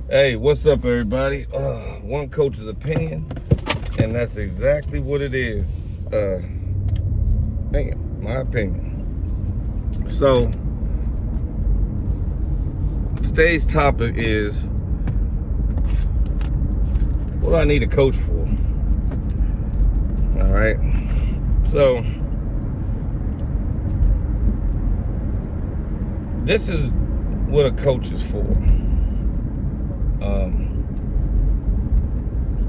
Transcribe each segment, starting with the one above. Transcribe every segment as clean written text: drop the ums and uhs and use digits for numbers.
Hey, what's up, everybody? One coach's opinion, and that's exactly what it is. My opinion. So, today's topic is what do I need a coach for? All right. So, this is what a coach is for.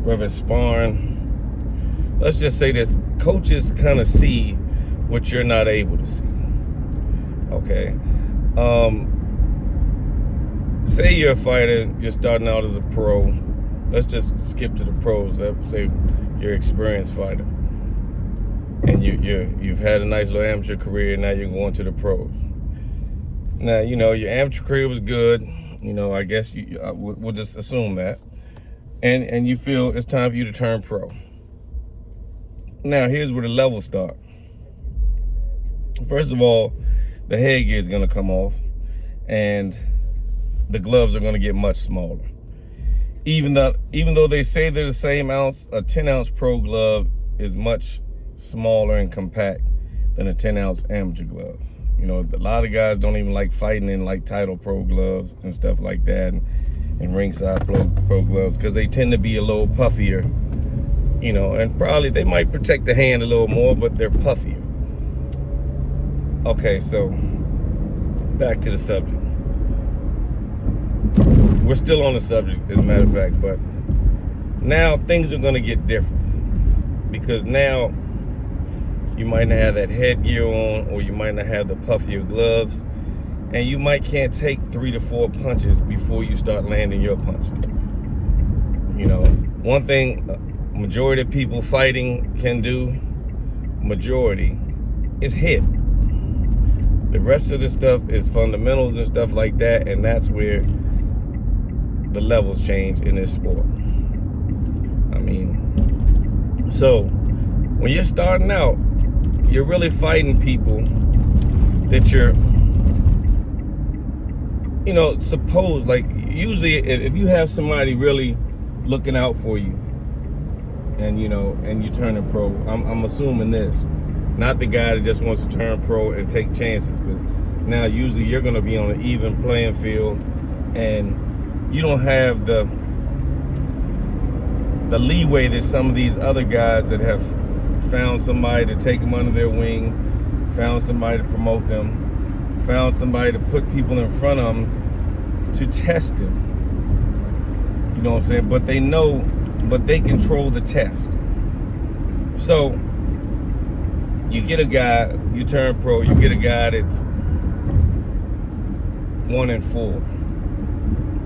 Whether it's sparring, let's just say this: coaches kind of see what you're not able to see. Okay. Say you're a fighter, you're starting out as a pro. Let's just skip to the pros. Let's say you're an experienced fighter, and you've had a nice little amateur career. Now you're going to the pros. Now your amateur career was good. I guess we'll just assume that. And you feel it's time for you to turn pro. Now, here's where the levels start. First of all, the headgear is going to come off, and the gloves are going to get much smaller. Even though they say they're the same ounce, a 10-ounce pro glove is much smaller and compact than a 10-ounce amateur glove. A lot of guys don't even like fighting in like title pro gloves and stuff like that. And ringside pro gloves because they tend to be a little puffier, and probably they might protect the hand a little more, but they're puffier. Okay, so back to the subject. We're still on the subject, as a matter of fact, but now things are going to get different because now you might not have that headgear on, or you might not have the puffier gloves. And you might can't take 3 to 4 punches before you start landing your punches. One thing majority of people fighting can do, is hit. The rest of the stuff is fundamentals and stuff like that, and that's where the levels change in this sport. So when you're starting out, you're really fighting people that you're usually if you have somebody really looking out for you and you're turning pro, I'm assuming this, not the guy that just wants to turn pro and take chances, because now usually you're going to be on an even playing field and you don't have the leeway that some of these other guys that have found somebody to take them under their wing, found somebody to promote them, found somebody to put people in front of them to test them. You know what I'm saying? But they control the test. So you get a guy, you turn pro, you get a guy that's 1-4,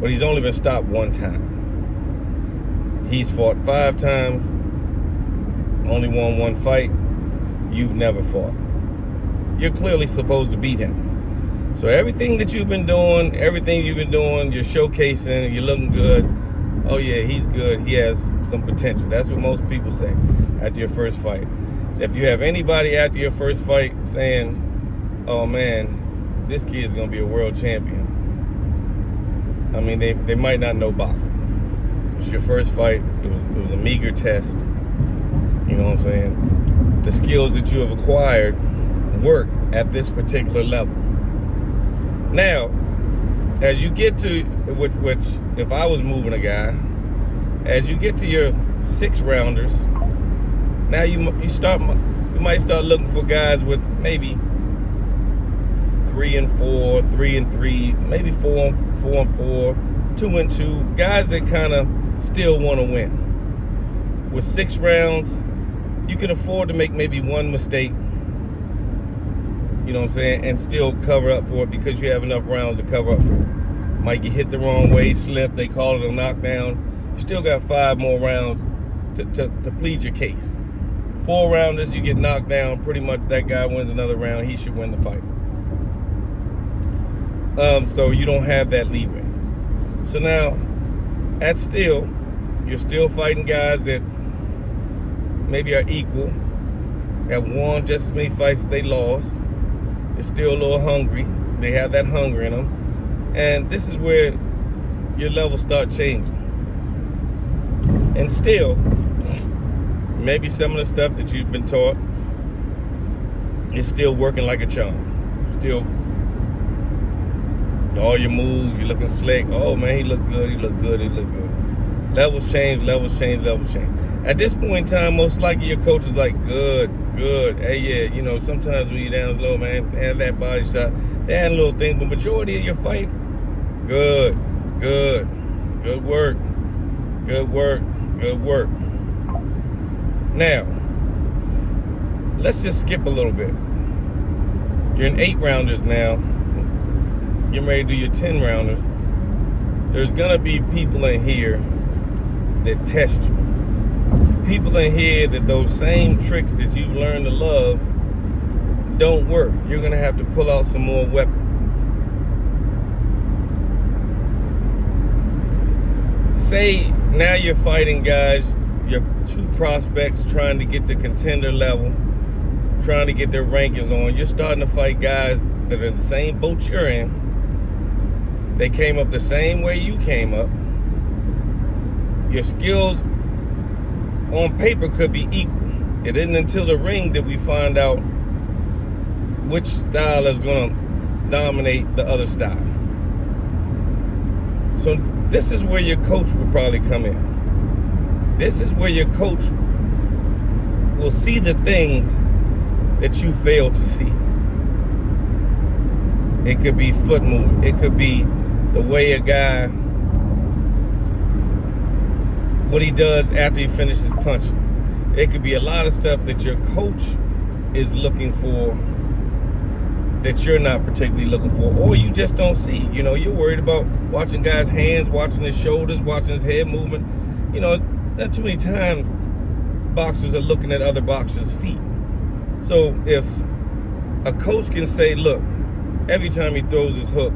but he's only been stopped 1 time. He's fought 5 times, only won 1 fight. You've never fought. You're clearly supposed to beat him. So everything you've been doing, you're showcasing, you're looking good. Oh yeah, he's good. He has some potential. That's what most people say after your first fight. If you have anybody after your first fight saying, oh man, this kid's going to be a world champion, they might not know boxing. It's your first fight. It was a meager test. You know what I'm saying? The skills that you have acquired work at this particular level. Now, as you get to, which if I was moving a guy, as you get to your 6 rounders, now you might start looking for guys with maybe 3-4, 3-3, maybe 4-4, 2-2, guys that kind of still want to win. With 6 rounds, you can afford to make maybe 1 mistake, and still cover up for it because you have enough rounds to cover up for it. Might get hit the wrong way, slip, they call it a knockdown. You still got 5 more rounds to plead your case. 4 rounders, you get knocked down, pretty much that guy wins another round, he should win the fight. So you don't have that leeway. So now, you're still fighting guys that maybe are equal, have won just as many fights as they lost. They're still a little hungry. They have that hunger in them. And this is where your levels start changing. And still, maybe some of the stuff that you've been taught is still working like a charm. Still, all your moves, you're looking slick. Oh man, he look good, he look good, he look good. Levels change, levels change, levels change. At this point in time, most likely your coach is like, good. Hey, yeah, you know, sometimes when you're down low, man, have that body shot. They had a little thing, but majority of your fight, good work. Now, let's just skip a little bit. You're in 8-rounders now. Getting ready to do your 10-rounders. There's gonna be people in here that test you. People in here that those same tricks that you've learned to love don't work. You're gonna have to pull out some more weapons. Say now you're fighting guys, you're 2 prospects trying to get to contender level, trying to get their rankings on. You're starting to fight guys that are in the same boat you're in. They came up the same way you came up. Your skills on paper could be equal. It isn't until the ring that we find out which style is going to dominate the other style. So this is where your coach will probably come in. This is where your coach will see the things that you fail to see. It could be foot movement. It could be the way a guy, what he does after he finishes punching. It could be a lot of stuff that your coach is looking for that you're not particularly looking for, or you just don't see. You know, you're worried about watching guys' hands, watching his shoulders, watching his head movement. You know, not too many times boxers are looking at other boxers' feet. So if a coach can say, look, every time he throws his hook,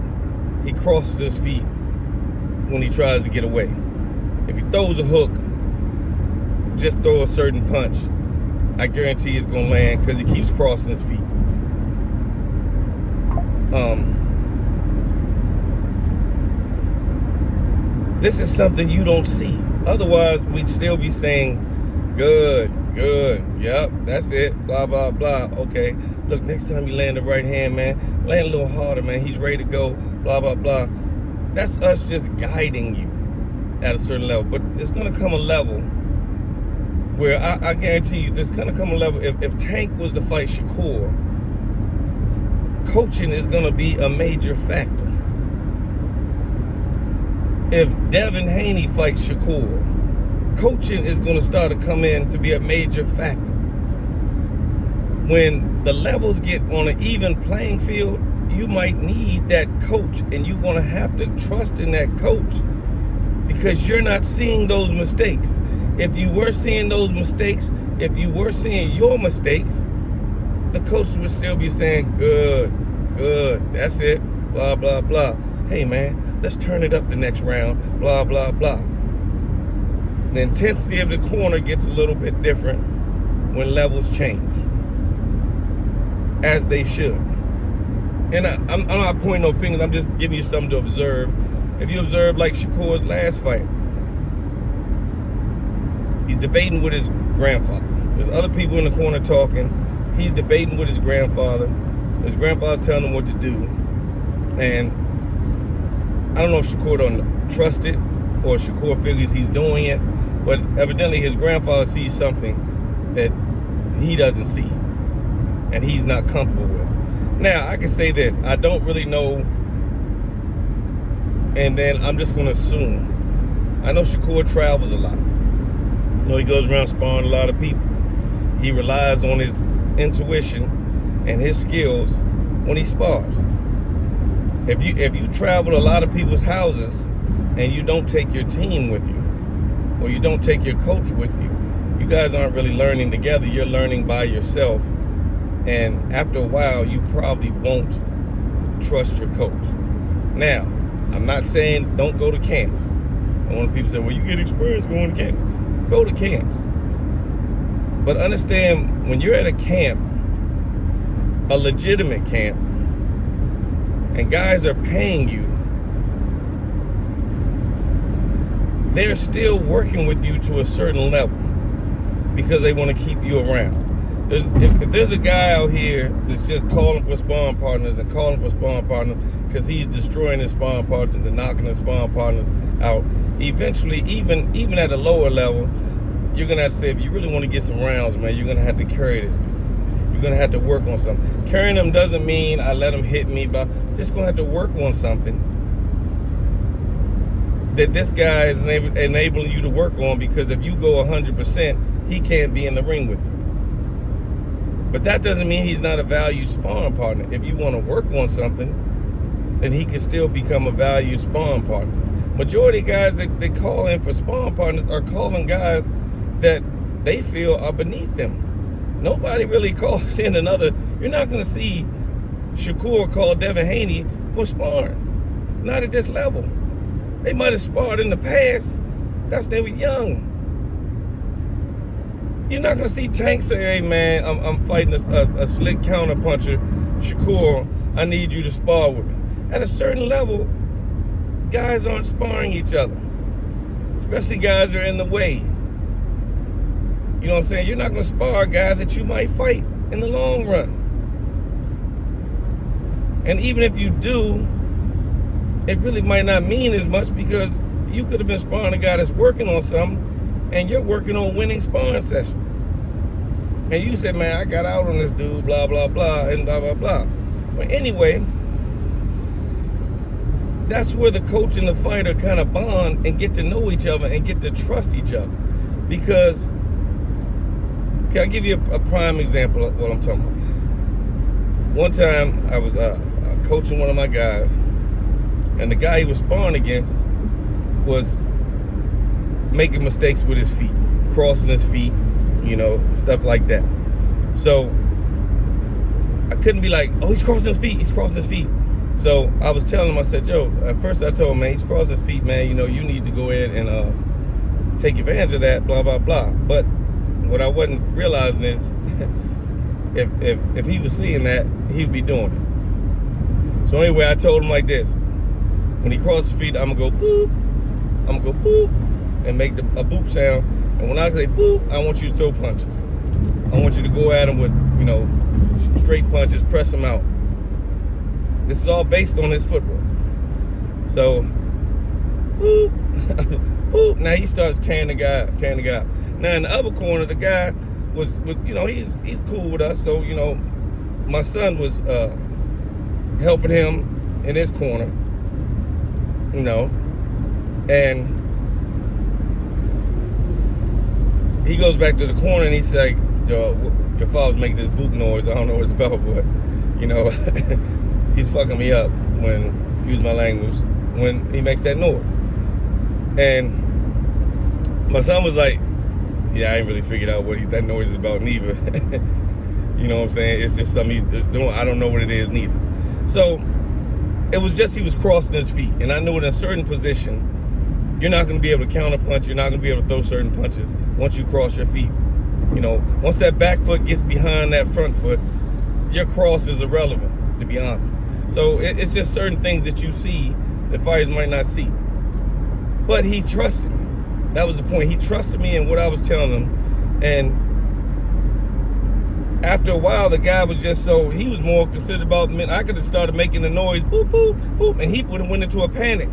he crosses his feet when he tries to get away. If he throws a hook, just throw a certain punch, I guarantee it's going to land because he keeps crossing his feet. This is something you don't see. Otherwise, we'd still be saying, good, yep, that's it, blah, blah, blah. Okay, look, next time you land the right hand, man, land a little harder, man. He's ready to go, blah, blah, blah. That's us just guiding you at a certain level. But it's going to come a level where I guarantee you, there's going to come a level, if Tank was to fight Shakur, coaching is going to be a major factor. If Devin Haney fights Shakur, coaching is going to start to come in to be a major factor. When the levels get on an even playing field, you might need that coach, and you're going to have to trust in that coach because you're not seeing those mistakes. If you were seeing those mistakes, if you were seeing your mistakes, the coach would still be saying, good, that's it, blah, blah, blah. Hey, man, let's turn it up the next round, blah, blah, blah. The intensity of the corner gets a little bit different when levels change, as they should. And I'm not pointing no fingers, I'm just giving you something to observe. If you observe like Shakur's last fight, he's debating with his grandfather. There's other people in the corner talking. He's debating with his grandfather. His grandfather's telling him what to do. And I don't know if Shakur don't trust it or Shakur figures he's doing it, but evidently his grandfather sees something that he doesn't see and he's not comfortable with. Now, I can say this, I don't really know, and then I'm just going to assume. I know Shakur travels a lot. You know, he goes around sparring a lot of people. He relies on his intuition and his skills when he spars. If you travel a lot of people's houses and you don't take your team with you, or you don't take your coach with you, you guys aren't really learning together. You're learning by yourself. And after a while, you probably won't trust your coach. Now, I'm not saying don't go to camps. And when people say, well, you get experience going to camp. Go to camps. But understand, when you're at a camp, a legitimate camp, and guys are paying you they're still working with you to a certain level because they want to keep you around. If there's a guy out here that's just calling for sparring partners and calling for sparring partners because he's destroying his sparring partners and knocking his sparring partners out, eventually, even at a lower level, you're going to have to say, if you really want to get some rounds, man, you're going to have to carry this dude. You're going to have to work on something. Carrying him doesn't mean I let him hit me, but just going to have to work on something that this guy is enabling you to work on, because if you go 100%, he can't be in the ring with you. But that doesn't mean he's not a valued sparring partner. If you want to work on something, then he can still become a valued sparring partner. Majority of guys that call in for sparring partners are calling guys that they feel are beneath them. Nobody really calls in another. You're not going to see Shakur call Devin Haney for sparring. Not at this level. They might have sparred in the past. That's when they were young. You're not going to see Tank say, hey, man, I'm fighting a slick counterpuncher. Shakur, I need you to spar with me. At a certain level, guys aren't sparring each other. Especially guys that are in the way. You know what I'm saying? You're not going to spar a guy that you might fight in the long run. And even if you do, it really might not mean as much, because you could have been sparring a guy that's working on something, and you're working on winning sparring sessions. And you said, man, I got out on this dude, blah, blah, blah, and blah, blah, blah. But anyway, that's where the coach and the fighter kind of bond and get to know each other and get to trust each other. Because, okay, I'll give you a prime example of what I'm talking about. One time, I was coaching one of my guys, and the guy he was sparring against was making mistakes with his feet, crossing his feet, you know, stuff like that. So I couldn't be like, oh, he's crossing his feet, he's crossing his feet. So I was telling him, I said, Joe, at first I told him, man, he's crossing his feet, man, you know, you need to go ahead and take advantage of that, blah, blah, blah. But what I wasn't realizing is if he was seeing that, he'd be doing it. So anyway, I told him like this: when he crosses his feet, I'm gonna go boop, I'm gonna go boop, and make a boop sound. And when I say boop, I want you to throw punches. I want you to go at him with, you know, straight punches, press him out. This is all based on his footwork. So, boop, boop. Now he starts tearing the guy up. Now in the other corner, the guy was you know, he's cool with us. So, you know, my son was helping him in his corner, you know, and he goes back to the corner and he's like, yo, your father's making this boop noise. I don't know what it's about, but, you know, he's fucking me up when, excuse my language, when he makes that noise. And my son was like, yeah, I ain't really figured out what that noise is about neither. You know what I'm saying? It's just something he's doing. I don't know what it is neither. So it was just he was crossing his feet. And I knew in a certain position, you're not going to be able to counter punch. You're not going to be able to throw certain punches once you cross your feet. You know, once that back foot gets behind that front foot, your cross is irrelevant, to be honest. So it's just certain things that you see that fighters might not see. But he trusted me. That was the point. He trusted me in what I was telling him. And after a while, the guy was just so, he was more considered about me. I could have started making the noise, boop, boop, boop, and he would have went into a panic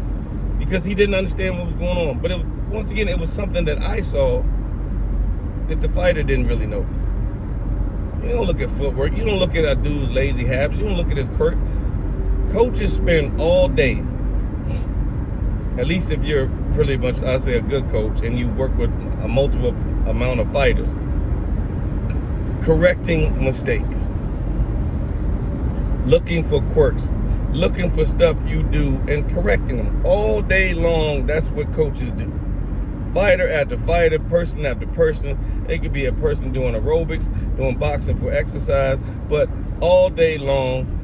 because he didn't understand what was going on. But once again, it was something that I saw that the fighter didn't really notice. You don't look at footwork. You don't look at a dude's lazy habits. You don't look at his quirks. Coaches spend all day, at least if you're pretty much, I'd say, a good coach and you work with a multiple amount of fighters, correcting mistakes, looking for quirks, looking for stuff you do and correcting them all day long. That's what coaches do. Fighter after fighter, person after person. It could be a person doing aerobics, doing boxing for exercise, but all day long,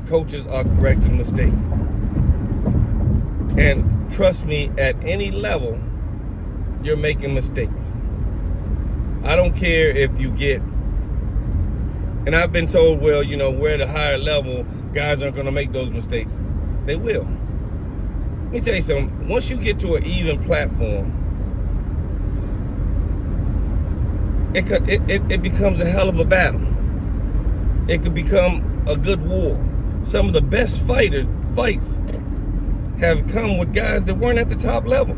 coaches are correcting mistakes. And trust me, at any level, you're making mistakes. I don't care if you get, and I've been told, well, you know, we're at a higher level, guys aren't going to make those mistakes. They will. me tell you something. Once you get to an even platform, it becomes a hell of a battle. It could become a good war. Some of the best fights have come with guys that weren't at the top level.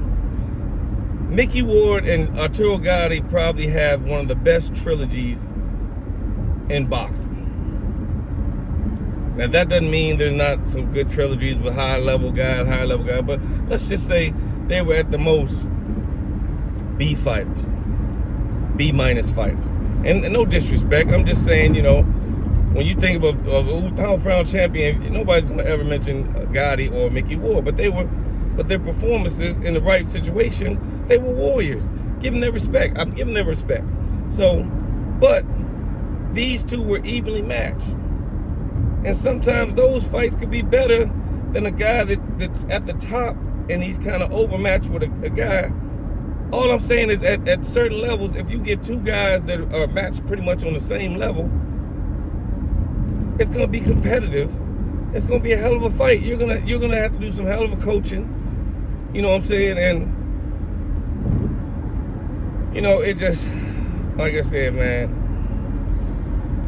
Mickey Ward and Arturo Gatti probably have one of the best trilogies in boxing. Now that doesn't mean there's not some good trilogies with high level guys, but let's just say they were at the most B fighters, B- fighters. And no disrespect, I'm just saying, you know, when you think about a pound for pound champion, nobody's gonna ever mention Gotti or Mickey Ward, but their performances in the right situation, they were warriors. Give them their respect. I'm giving them respect. So, but these two were evenly matched. And sometimes those fights could be better than a guy that's at the top and he's kind of overmatched with a guy. All I'm saying is at certain levels, if you get two guys that are matched pretty much on the same level, it's gonna be competitive. It's gonna be a hell of a fight. You're gonna have to do some hell of a coaching. You know what I'm saying? And you know, it just, like I said, man,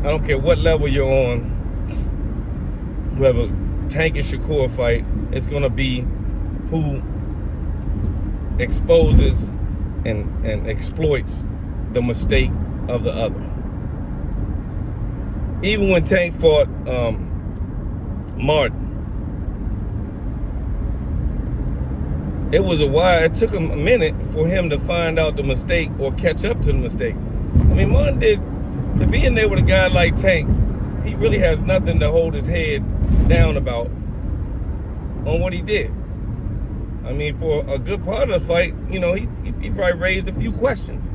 I don't care what level you're on. Whoever Tank and Shakur fight, it's gonna be who exposes and exploits the mistake of the other. Even when Tank fought Martin, it took him a minute for him to find out the mistake or catch up to the mistake. I mean, Martin to be in there with a guy like Tank, he really has nothing to hold his head down about on what he did. I mean, for a good part of the fight, you know, he probably raised a few questions.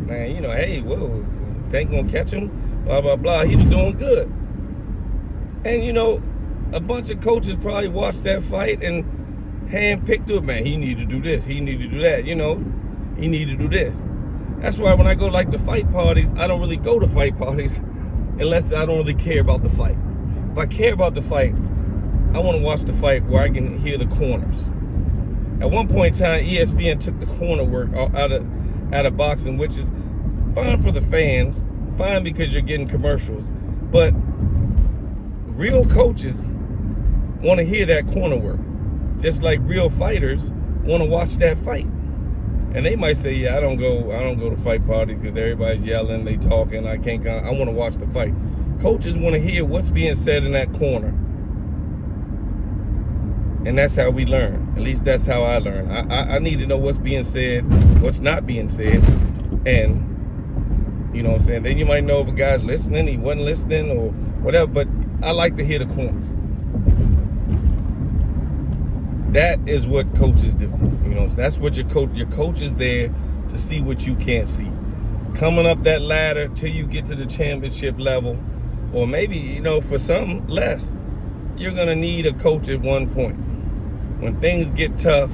Man, you know, hey, whoa, is Tank gonna catch him? Blah, blah, blah. He was doing good. And, you know, a bunch of coaches probably watched that fight and handpicked it. Man, he need to do this. He need to do that. You know, he need to do this. That's why when I go like to fight parties, I don't really go to fight parties unless I don't really care about the fight. If I care about the fight, I want to watch the fight where I can hear the corners. At one point in time, ESPN took the corner work out of boxing, which is fine for the fans, fine because you're getting commercials, but real coaches want to hear that corner work, just like real fighters want to watch that fight. And they might say, yeah, I don't go to fight parties because everybody's yelling, they talking, I want to watch the fight. Coaches want to hear what's being said in that corner. And that's how we learn. At least that's how I learn. I need to know what's being said, what's not being said. And, you know what I'm saying? Then you might know if a guy's listening, he wasn't listening, or whatever. But I like to hear the corners. That is what coaches do. You know, that's what your coach is there to see what you can't see. Coming up that ladder till you get to the championship level, or maybe, you know, for some less, you're gonna need a coach at one point. When things get tough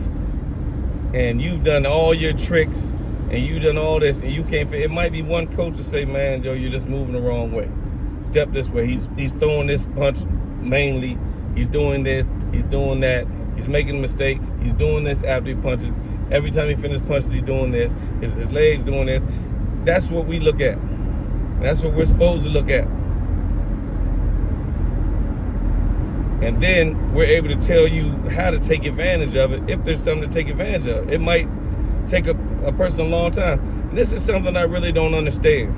and you've done all your tricks and you've done all this and you can't fit, it might be one coach to say, man, Joe, you're just moving the wrong way. Step this way. He's throwing this punch mainly. He's doing this. He's doing that. He's making a mistake. He's doing this after he punches. Every time he finishes punches, he's doing this. His legs doing this. That's what we look at. That's what we're supposed to look at. And then we're able to tell you how to take advantage of it if there's something to take advantage of. It might take a person a long time. And this is something I really don't understand.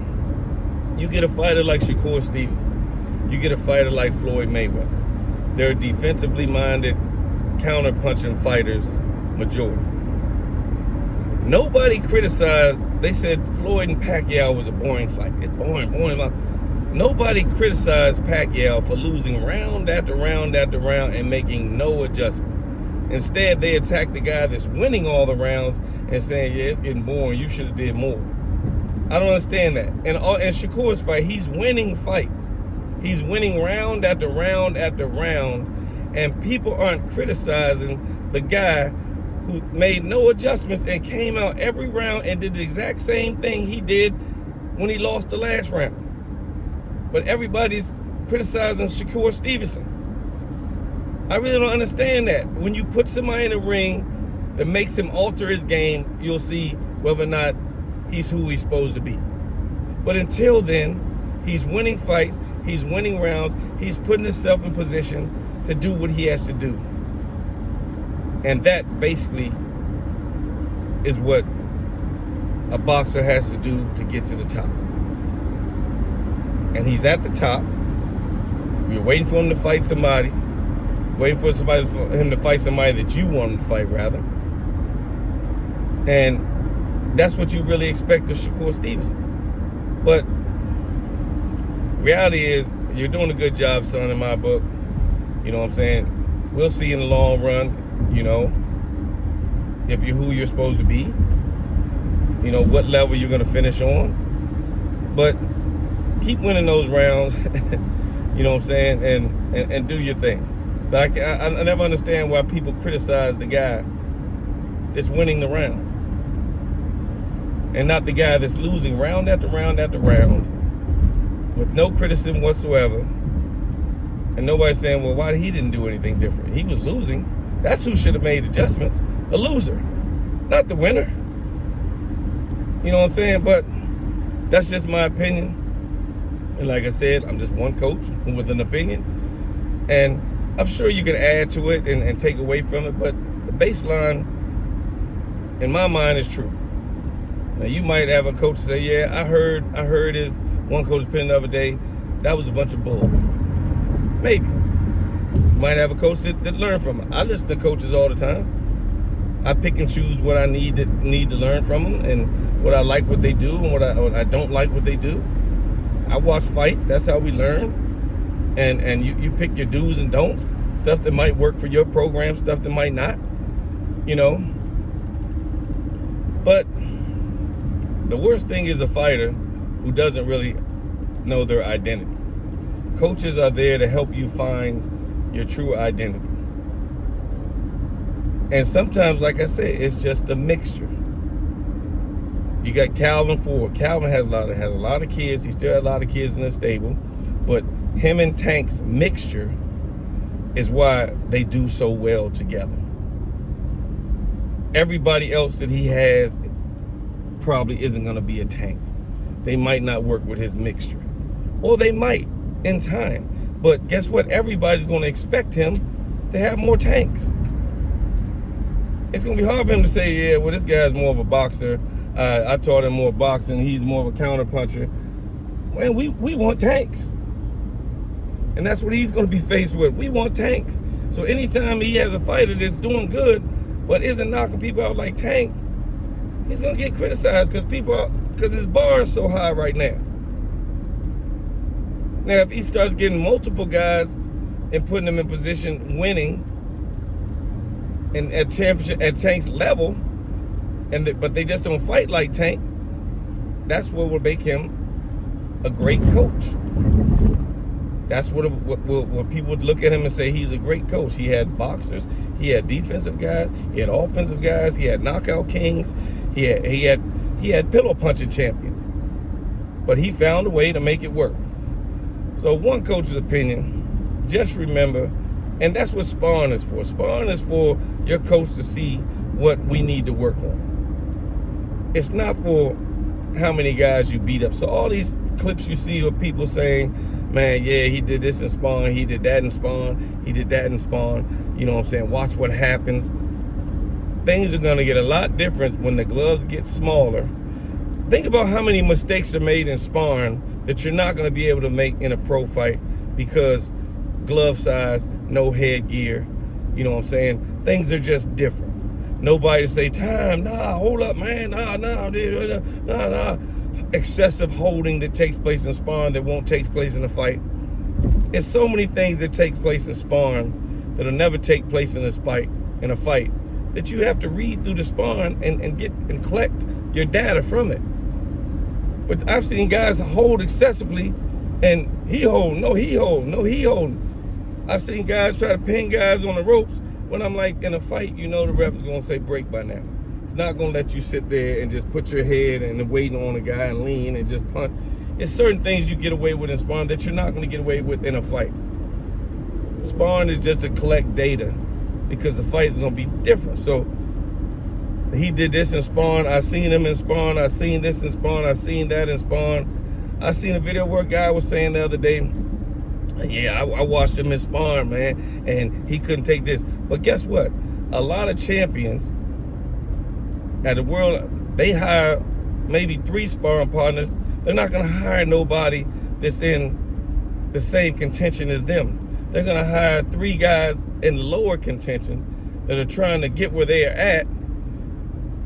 You get a fighter like Shakur Stevenson. You get a fighter like Floyd Mayweather. They're defensively minded, counter-punching fighters, majority. Nobody criticized, they said Floyd and Pacquiao was a boring fight. It's boring. Nobody criticized Pacquiao for losing round after round after round and making no adjustments. Instead, they attacked the guy that's winning all the rounds and saying, yeah, it's getting boring, you should have did more. I don't understand that. And in Shakur's fight, he's winning fights. He's winning round after round after round, and people aren't criticizing the guy who made no adjustments and came out every round and did the exact same thing he did when he lost the last round. But everybody's criticizing Shakur Stevenson. I really don't understand that. When you put somebody in a ring that makes him alter his game, you'll see whether or not he's who he's supposed to be. But until then, he's winning fights, he's winning rounds, he's putting himself in position to do what he has to do. And that basically is what a boxer has to do to get to the top. And he's at the top. You're waiting for him to fight somebody. Waiting for him to fight somebody that you want him to fight, rather. And that's what you really expect of Shakur Stevenson. But reality is, you're doing a good job, son, in my book. You know what I'm saying? We'll see in the long run, you know, if you're who you're supposed to be. You know, what level you're going to finish on. But keep winning those rounds, you know what I'm saying, and do your thing. But I never understand why people criticize the guy that's winning the rounds and not the guy that's losing round after round after round with no criticism whatsoever. And nobody's saying, well, why he didn't do anything different? He was losing. That's who should have made adjustments. The loser, not the winner. You know what I'm saying? But that's just my opinion. And like I said, I'm just one coach with an opinion. And I'm sure you can add to it and take away from it, but the baseline, in my mind, is true. Now, you might have a coach say, yeah, I heard his one coach opinion the other day, that was a bunch of bull. Maybe. You might have a coach that learn from it. I listen to coaches all the time. I pick and choose what I need to learn from them, and what I like what they do, and what I don't like what they do. I watch fights. That's how we learn. And you pick your do's and don'ts, stuff that might work for your program, stuff that might not, you know. But the worst thing is a fighter who doesn't really know their identity. Coaches are there to help you find your true identity. And sometimes, like I said, it's just a mixture. You got Calvin Ford. Calvin has a lot of kids. He still has a lot of kids in the stable, but him and Tank's mixture is why they do so well together. Everybody else that he has probably isn't going to be a Tank. They might not work with his mixture. Or they might in time. But guess what? Everybody's going to expect him to have more Tanks. It's going to be hard for him to say, yeah, well, this guy's more of a boxer. I taught him more boxing. He's more of a counter puncher. Well, we want Tanks. And that's what he's going to be faced with. We want Tanks. So anytime he has a fighter that's doing good, but isn't knocking people out like Tank, he's going to get criticized because his bar is so high right now. Now, if he starts getting multiple guys and putting them in position winning and at championship at Tank's level, but they just don't fight like Tank, that's what will make him a great coach. That's what people would look at him and say he's a great coach. He had boxers, he had defensive guys, he had offensive guys, he had knockout kings, he had pillow punching champions. But he found a way to make it work. So one coach's opinion, just remember, and that's what sparring is for. Sparring is for your coach to see what we need to work on. It's not for how many guys you beat up. So all these clips you see of people saying, man, yeah, he did this in Spawn, he did that in Spawn, he did that in Spawn, you know what I'm saying? Watch what happens. Things are going to get a lot different when the gloves get smaller. Think about how many mistakes are made in sparring that you're not going to be able to make in a pro fight because glove size, no headgear, you know what I'm saying? Things are just different. Nobody say, time, nah, hold up, man, nah. Excessive holding that takes place in sparring that won't take place in a fight. There's so many things that take place in sparring that'll never take place in a fight that you have to read through the sparring and collect your data from it. But I've seen guys hold excessively and he hold. I've seen guys try to pin guys on the ropes when I'm like, in a fight, you know the ref is going to say break by now. It's not going to let you sit there and just put your head and waiting on a guy and lean and just punt. It's certain things you get away with in sparring that you're not going to get away with in a fight. Sparring is just to collect data because the fight is going to be different. So he did this in sparring. I seen him in sparring. I seen this in sparring. I seen that in sparring. I seen a video where a guy was saying the other day, yeah, I watched him in sparring, man, and he couldn't take this. But guess what? A lot of champions at the world, they hire maybe 3 sparring partners. They're not going to hire nobody that's in the same contention as them. They're going to hire 3 guys in lower contention that are trying to get where they are at.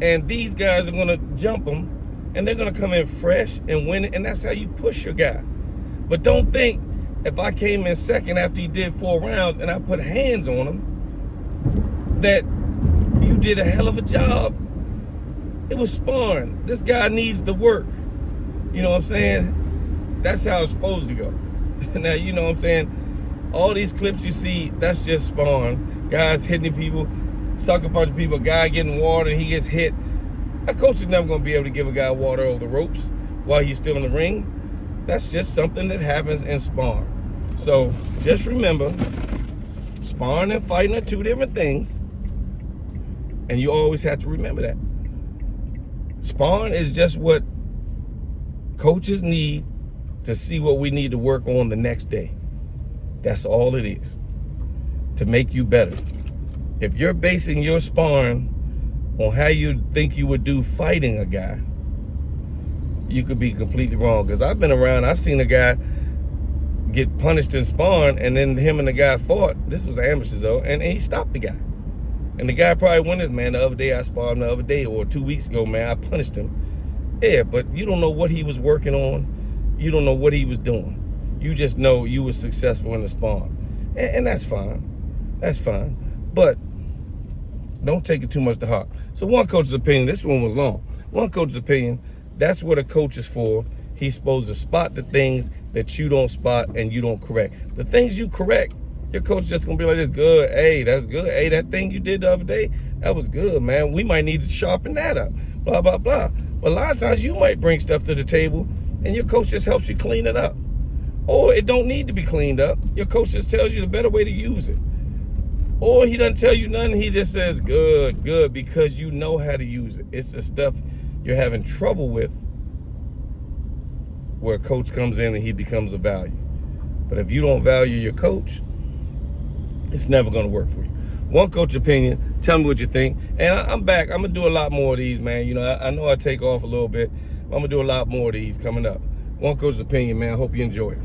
And these guys are going to jump them, and they're going to come in fresh and win it. And that's how you push your guy. But don't think if I came in second after he did 4 rounds and I put hands on him, that you did a hell of a job. It was sparring. This guy needs the work. You know what I'm saying? That's how it's supposed to go. Now, you know what I'm saying? All these clips you see, that's just sparring. Guys hitting people, sucker punching people, a guy getting water and he gets hit. A coach is never going to be able to give a guy water over the ropes while he's still in the ring. That's just something that happens in sparring. So just remember, sparring and fighting are 2 different things. And you always have to remember that. Sparring is just what coaches need to see what we need to work on the next day. That's all it is, to make you better. If you're basing your sparring on how you think you would do fighting a guy, you could be completely wrong. Because I've been around, I've seen a guy get punished in sparring, and then him and the guy fought. This was amateurs though, and he stopped the guy. And the guy probably went, man, the other day I sparred him the other day, or 2 weeks ago, man, I punished him. Yeah, but you don't know what he was working on. You don't know what he was doing. You just know you were successful in the sparring. And that's fine. That's fine. But don't take it too much to heart. So one coach's opinion, this one was long. One coach's opinion, that's what a coach is for. He's supposed to spot the things that you don't spot and you don't correct. The things you correct, your coach is just gonna be like, this good. Hey, that's good. Hey, that thing you did the other day, that was good, man. We might need to sharpen that up. Blah, blah, blah. But a lot of times you might bring stuff to the table and your coach just helps you clean it up. Or it don't need to be cleaned up. Your coach just tells you the better way to use it. Or he doesn't tell you nothing. He just says, good, good, because you know how to use it. It's the stuff you're having trouble with where a coach comes in and he becomes a value. But if you don't value your coach, it's never going to work for you. One coach opinion, tell me what you think. And I'm back. I'm going to do a lot more of these, man. You know, I know I take off a little bit. I'm going to do a lot more of these coming up. One coach's opinion, man. I hope you enjoy it.